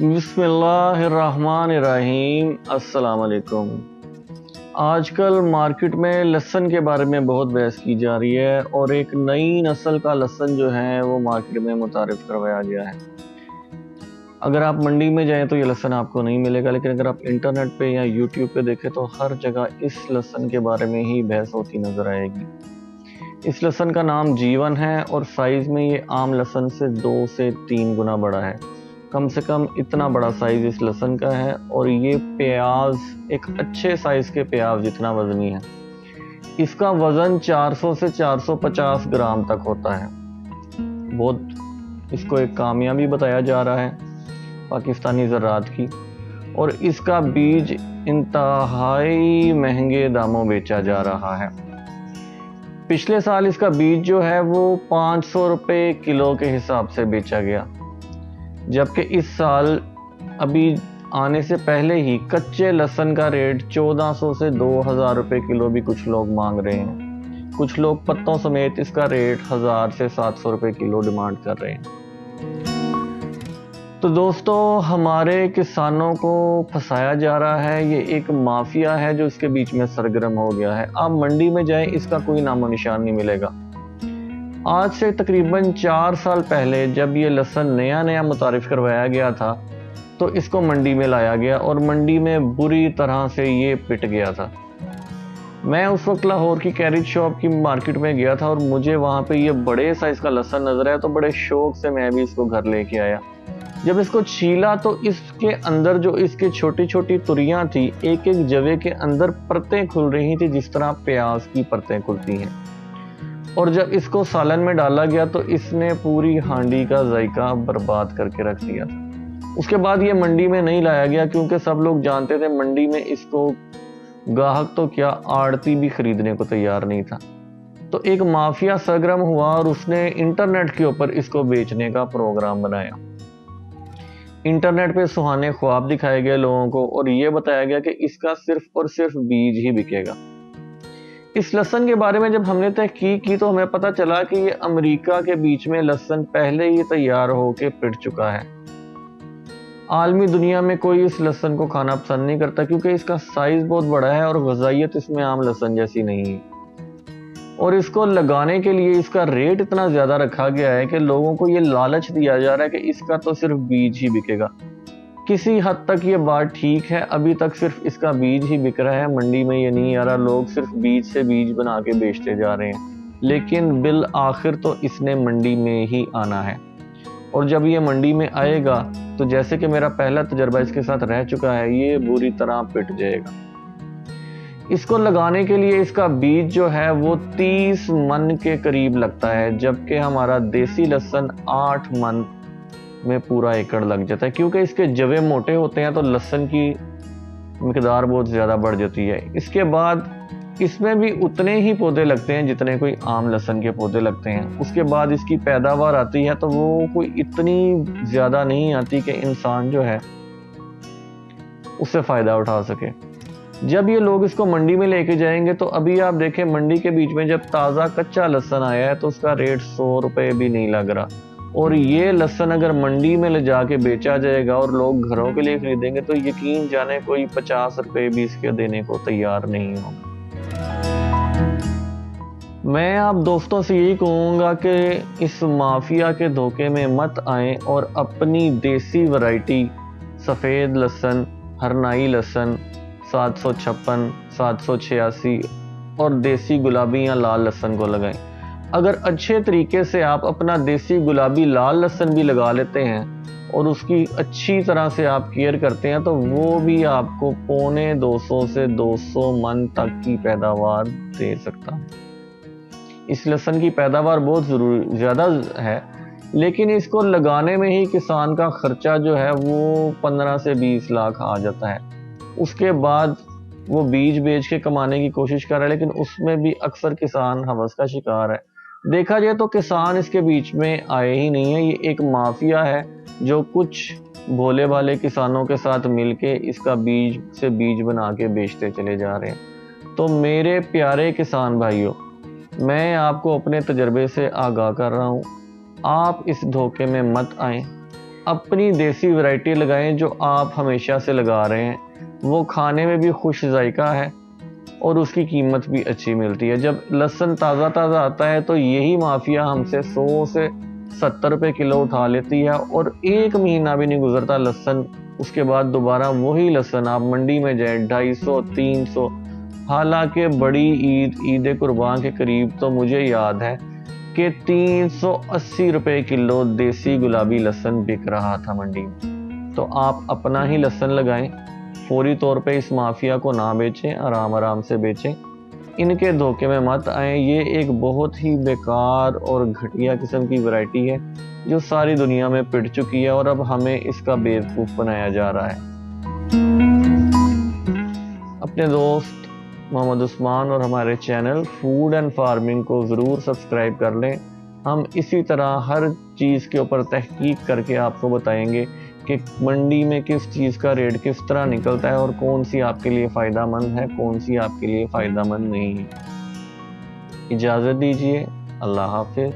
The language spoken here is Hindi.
बिस्मिल्लाहिर्रहमानिर्रहीम। अस्सलाम वालेकुम। आजकल मार्केट में लहसुन के बारे में बहुत बहस की जा रही है और एक नई नस्ल का लहसुन जो है वो मार्केट में मुतारिफ करवाया गया है। अगर आप मंडी में जाएं तो ये लहसुन आपको नहीं मिलेगा, लेकिन अगर आप इंटरनेट पे या यूट्यूब पे देखें तो हर जगह इस लहसुन के बारे में ही बहस होती नज़र आएगी। इस लहसुन का नाम जीवन है और साइज़ में ये आम लहसुन से 2 से 3 गुना बड़ा है। कम से कम इतना बड़ा साइज़ इस लहसुन का है और ये प्याज एक अच्छे साइज़ के प्याज जितना वज़नी है। इसका वज़न 400 से 450 ग्राम तक होता है। बहुत इसको एक कामयाबी बताया जा रहा है पाकिस्तानी ज़राअत की, और इसका बीज इंतहाई महंगे दामों बेचा जा रहा है। पिछले साल इसका बीज जो है वो 500 रुपये किलो के हिसाब से बेचा गया, जबकि इस साल अभी आने से पहले ही कच्चे लहसुन का रेट 1400 से 2000 रुपये किलो भी कुछ लोग मांग रहे हैं। कुछ लोग पत्तों समेत इसका रेट 1000 से 700 रुपये किलो डिमांड कर रहे हैं। तो दोस्तों, हमारे किसानों को फंसाया जा रहा है। ये एक माफिया है जो इसके बीच में सरगर्म हो गया है। आप मंडी में जाएं, इसका कोई नामो निशान नहीं मिलेगा। आज से तकरीबन 4 साल पहले जब ये लहसुन नया मुतारिफ करवाया गया था तो इसको मंडी में लाया गया और मंडी में बुरी तरह से ये पिट गया था। मैं उस वक्त लाहौर की कैरेज शॉप की मार्केट में गया था और मुझे वहाँ पे ये बड़े साइज़ का लहसुन नजर आया, तो बड़े शौक से मैं भी इसको घर लेके आया। जब इसको छीला तो इसके अंदर जो इसके छोटी छोटी तुरियां थी, एक एक जवे के अंदर परतें खुल रही थी जिस तरह प्याज की परतें खुलती हैं। और जब इसको सालन में डाला गया तो इसने पूरी हांडी का जायका बर्बाद करके रख दिया था। उसके बाद ये मंडी में नहीं लाया गया क्योंकि सब लोग जानते थे मंडी में इसको गाहक तो क्या, आड़ती भी खरीदने को तैयार नहीं था। तो एक माफिया सरगर्म हुआ और उसने इंटरनेट के ऊपर इसको बेचने का प्रोग्राम बनाया। इंटरनेट पे सुहाने ख्वाब दिखाए गए लोगों को और ये बताया गया कि इसका सिर्फ और सिर्फ बीज ही बिकेगा। इस लहसुन के बारे में जब हमने तहकीक की तो हमें पता चला कि ये अमेरिका के बीच में लहसुन पहले ही तैयार होकर पिट चुका है। आलमी दुनिया में कोई इस लहसुन को खाना पसंद नहीं करता क्योंकि इसका साइज बहुत बड़ा है और ग़िज़ाइयत इसमें आम लहसुन जैसी नहीं है। और इसको लगाने के लिए इसका रेट इतना ज़्यादा रखा गया है कि लोगों को ये लालच दिया जा रहा है कि इसका तो सिर्फ बीज ही बिकेगा। किसी हद तक ये बात ठीक है, अभी तक सिर्फ इसका बीज ही बिक रहा है, मंडी में ये नहीं आ रहा। लोग सिर्फ बीज से बीज बना के बेचते जा रहे हैं, लेकिन बिल आखिर तो इसने मंडी में ही आना है। और जब ये मंडी में आएगा तो जैसे कि मेरा पहला तजर्बा इसके साथ रह चुका है, ये बुरी तरह पिट जाएगा। इसको लगाने के लिए इसका बीज जो है वो 30 मन के करीब लगता है, जबकि हमारा देसी लहसुन 8 मन में पूरा एकड़ लग जाता है। क्योंकि इसके जवे मोटे होते हैं तो लहसुन की मिकदार बहुत ज़्यादा बढ़ जाती है। इसके बाद इसमें भी उतने ही पौधे लगते हैं जितने कोई आम लहसुन के पौधे लगते हैं। उसके बाद इसकी पैदावार आती है तो वो कोई इतनी ज़्यादा नहीं आती कि इंसान जो है उससे फ़ायदा उठा सके। जब ये लोग इसको मंडी में लेके जाएंगे तो अभी आप देखें मंडी के बीच में जब ताज़ा कच्चा लहसुन आया है तो उसका रेट 100 रुपये भी नहीं लग रहा। और ये लहसुन अगर मंडी में ले जाके बेचा जाएगा और लोग घरों के लिए खरीदेंगे तो यकीन जाने कोई 50 रुपये भी इसके देने को तैयार नहीं होगा। मैं आप दोस्तों से यही कहूँगा कि इस माफिया के धोखे में मत आएं और अपनी देसी वैरायटी सफ़ेद लहसुन, हरनाई लहसुन 756, 786 और देसी गुलाबी या लाल लहसुन को लगाएं। अगर अच्छे तरीके से आप अपना देसी गुलाबी लाल लहसुन भी लगा लेते हैं और उसकी अच्छी तरह से आप केयर करते हैं तो वो भी आपको 250 से 200 मन तक की पैदावार दे सकता है। इस लहसुन की पैदावार बहुत ज़्यादा है, लेकिन इसको लगाने में ही किसान का खर्चा जो है वो 15 से 20 लाख आ जाता है। उसके बाद वो बीज बेच के कमाने की कोशिश कर रहा है, लेकिन उसमें भी अक्सर किसान हवस का शिकार है। देखा जाए तो किसान इसके बीच में आए ही नहीं है। ये एक माफिया है जो कुछ भोले भाले किसानों के साथ मिलके इसका बीज से बीज बना के बेचते चले जा रहे हैं। तो मेरे प्यारे किसान भाइयों, मैं आपको अपने तजर्बे से आगाह कर रहा हूँ, आप इस धोखे में मत आएं। अपनी देसी वैरायटी लगाएं जो आप हमेशा से लगा रहे हैं। वो खाने में भी खुश जायका है और उसकी कीमत भी अच्छी मिलती है। जब लहसुन ताज़ा ताज़ा आता है तो यही माफिया हमसे 100 से 70 रुपये किलो उठा लेती है और 1 महीना भी नहीं गुजरता लहसुन, उसके बाद दोबारा वही लहसुन आप मंडी में जाएं 250 300। हालांकि बड़ी ईद कुर्बान के करीब तो मुझे याद है कि 380 रुपये किलो देसी गुलाबी लहसुन बिक रहा था मंडी में। तो आप अपना ही लहसुन लगाएं, फौरी तौर पे इस माफिया को ना बेचें, आराम आराम से बेचें, इनके धोखे में मत आएं। ये एक बहुत ही बेकार और घटिया किस्म की वैरायटी है जो सारी दुनिया में पिट चुकी है और अब हमें इसका बेवकूफ़ बनाया जा रहा है। अपने दोस्त मोहम्मद उस्मान और हमारे चैनल फूड एंड फार्मिंग को ज़रूर सब्सक्राइब कर लें। हम इसी तरह हर चीज़ के ऊपर तहकीक करके आपको बताएंगे कि मंडी में किस चीज़ का रेट किस तरह निकलता है और कौन सी आपके लिए फ़ायदेमंद है, कौन सी आपके लिए फ़ायदेमंद नहीं है। इजाज़त दीजिए, अल्लाह हाफ़िज़।